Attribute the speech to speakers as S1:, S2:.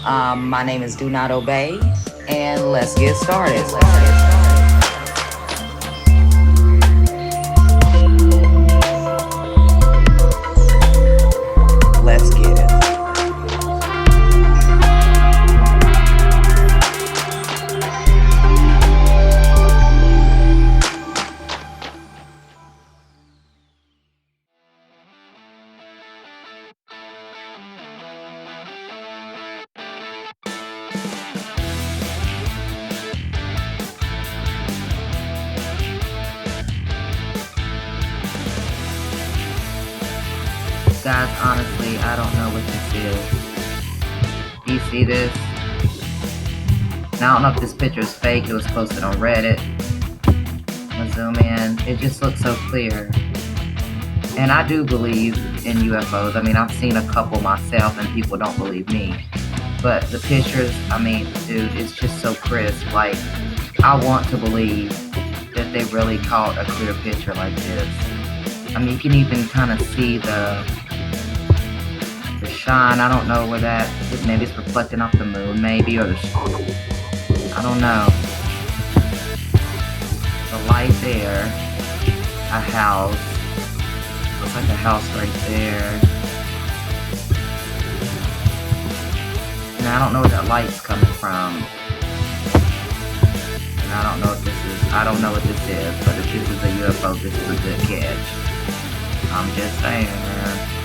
S1: My name is Do Not Obey, and let's get started. Let's get it. Guys, honestly, I don't know what this is. Do you see this? Now, I don't know if this picture is fake. It was posted on Reddit. I'm gonna zoom in. It just looks so clear. And I do believe in UFOs. I mean, I've seen a couple myself, and people don't believe me. But the pictures, I mean, dude, it's just so crisp. Like, I want to believe that they really caught a clear picture like this. I mean, you can even kind of see the shine. I don't know where that is. Maybe it's reflecting off the moon, maybe, or I don't know. The light there, a house. Looks like a house right there. And I don't know where that light's coming from. And I don't know if this is, I don't know what this is, but if this is a UFO, this is a good catch. I'm just saying, man.